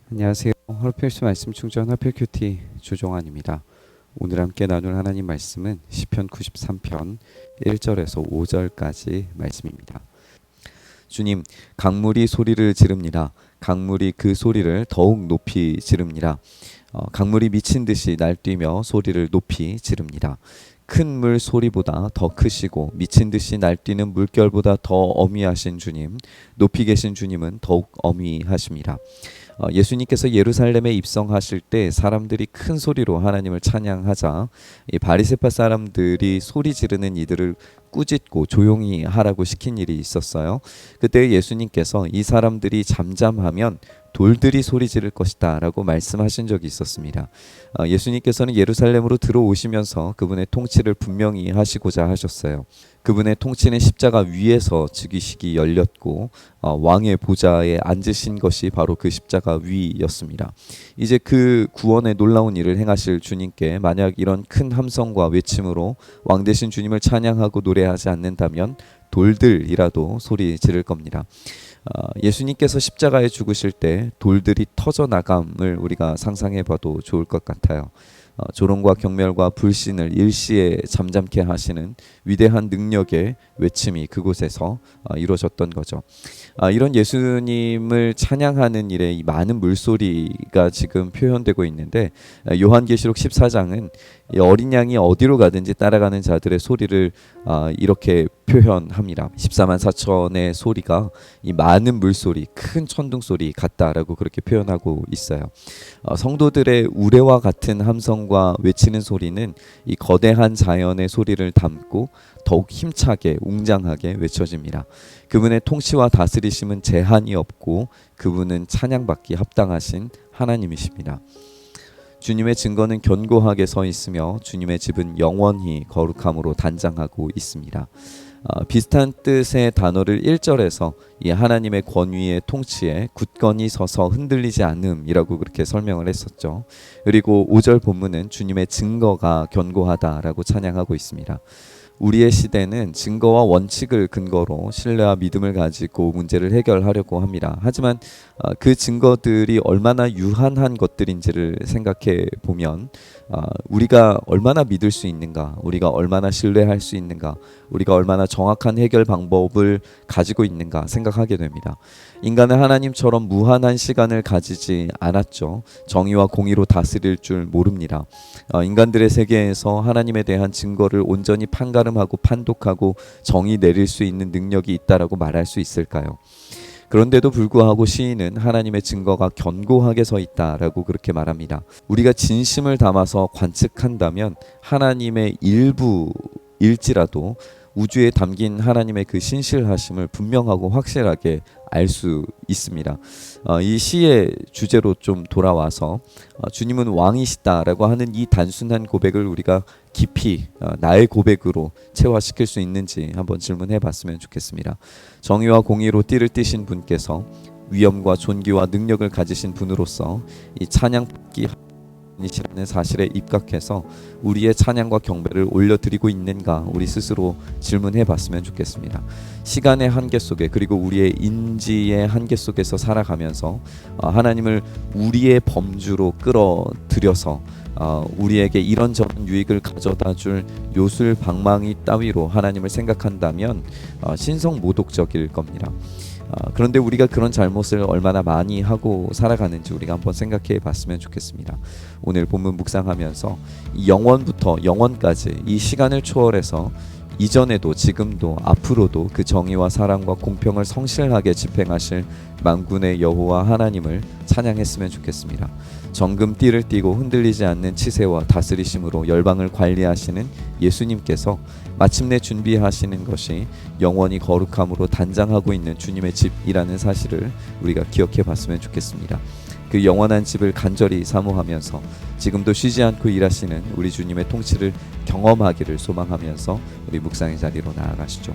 안녕하세요. 하루필수 말씀 충전 하필큐티 조종환입니다. 오늘 함께 나눌 하나님 말씀은 시편 93편 1절에서 5절까지 말씀입니다. 주님, 강물이 소리를 지릅니다. 강물이 그 소리를 더욱 높이 지릅니다. 강물이 미친 듯이 날뛰며 소리를 높이 지릅니다. 큰 물 소리보다 더 크시고 미친 듯이 날뛰는 물결보다 더 어미하신 주님, 높이 계신 주님은 더욱 어미하십니다. 예수님께서 예루살렘에 입성하실 때 사람들이 큰 소리로 하나님을 찬양하자 이 바리새파 사람들이 소리 지르는 이들을 꾸짖고 조용히 하라고 시킨 일이 있었어요. 그때 예수님께서 이 사람들이 잠잠하면 돌들이 소리 지를 것이다 라고 말씀하신 적이 있었습니다. 예수님께서는 예루살렘으로 들어오시면서 그분의 통치를 분명히 하시고자 하셨어요. 그분의 통치는 십자가 위에서 즉위식이 열렸고 왕의 보좌에 앉으신 것이 바로 그 십자가 위였습니다. 이제 그 구원의 놀라운 일을 행하실 주님께 만약 이런 큰 함성과 외침으로 왕 되신 주님을 찬양하고 노래하지 않는다면 돌들이라도 소리 지를 겁니다. 예수님께서 십자가에 죽으실 때 돌들이 터져 나감을 우리가 상상해 봐도 좋을 것 같아요. 조롱과 경멸과 불신을 일시에 잠잠케 하시는 위대한 능력의 외침이 그곳에서 이루어졌던 거죠. 이런 예수님을 찬양하는 일에 이 많은 물소리가 지금 표현되고 있는데 요한계시록 14장은 이 어린 양이 어디로 가든지 따라가는 자들의 소리를 이렇게 표현합니다. 14만 4천의 소리가 이 많은 물소리, 큰 천둥 소리 같다라고 그렇게 표현하고 있어요. 성도들의 우레와 같은 함성과 외치는 소리는 이 거대한 자연의 소리를 담고 더욱 힘차게 웅장하게 외쳐집니다. 그분의 통치와 다스리심은 제한이 없고 그분은 찬양받기 합당하신 하나님이십니다. 주님의 증거는 견고하게 서 있으며 주님의 집은 영원히 거룩함으로 단장하고 있습니다. 비슷한 뜻의 단어를 1절에서 이 하나님의 권위의 통치에 굳건히 서서 흔들리지 않음이라고 그렇게 설명을 했었죠. 그리고 5절 본문은 주님의 증거가 견고하다라고 찬양하고 있습니다. 우리의 시대는 증거와 원칙을 근거로 신뢰와 믿음을 가지고 문제를 해결하려고 합니다. 하지만 그 증거들이 얼마나 유한한 것들인지를 생각해 보면 우리가 얼마나 믿을 수 있는가, 우리가 얼마나 신뢰할 수 있는가, 우리가 얼마나 정확한 해결 방법을 가지고 있는가 생각하게 됩니다. 인간은 하나님처럼 무한한 시간을 가지지 않았죠. 정의와 공의로 다스릴 줄 모릅니다. 인간들의 세계에서 하나님에 대한 증거를 온전히 판가름하고 판독하고 정의 내릴 수 있는 능력이 있다라고 말할 수 있을까요? 그런데도 불구하고 시인은 하나님의 증거가 견고하게 서 있다라고 그렇게 말합니다. 우리가 진심을 담아서 관측한다면 하나님의 일부일지라도 우주에 담긴 하나님의 그 신실하심을 분명하고 확실하게 알 수 있습니다. 이 시의 주제로 좀 돌아와서 주님은 왕이시다라고 하는 이 단순한 고백을 우리가 깊이 나의 고백으로 체화시킬 수 있는지 한번 질문해 봤으면 좋겠습니다. 정의와 공의로 띠를 띠신 분께서 위엄과 존귀와 능력을 가지신 분으로서 이 찬양받기 이라는 사실에 입각해서 우리의 찬양과 경배를 올려드리고 있는가 우리 스스로 질문해 봤으면 좋겠습니다. 시간의 한계 속에 그리고 우리의 인지의 한계 속에서 살아가면서 하나님을 우리의 범주로 끌어들여서 우리에게 이런저런 유익을 가져다 줄 요술 방망이 따위로 하나님을 생각한다면 신성모독적일 겁니다. 그런데 우리가 그런 잘못을 얼마나 많이 하고 살아가는지 우리가 한번 생각해 봤으면 좋겠습니다. 오늘 본문 묵상하면서 영원부터 영원까지 이 시간을 초월해서 이전에도 지금도 앞으로도 그 정의와 사랑과 공평을 성실하게 집행하실 만군의 여호와 하나님을 찬양했으면 좋겠습니다. 정금 띠를 띠고 흔들리지 않는 치세와 다스리심으로 열방을 관리하시는 예수님께서 마침내 준비하시는 것이 영원히 거룩함으로 단장하고 있는 주님의 집이라는 사실을 우리가 기억해 봤으면 좋겠습니다. 그 영원한 집을 간절히 사모하면서 지금도 쉬지 않고 일하시는 우리 주님의 통치를 경험하기를 소망하면서 우리 묵상의 자리로 나아가시죠.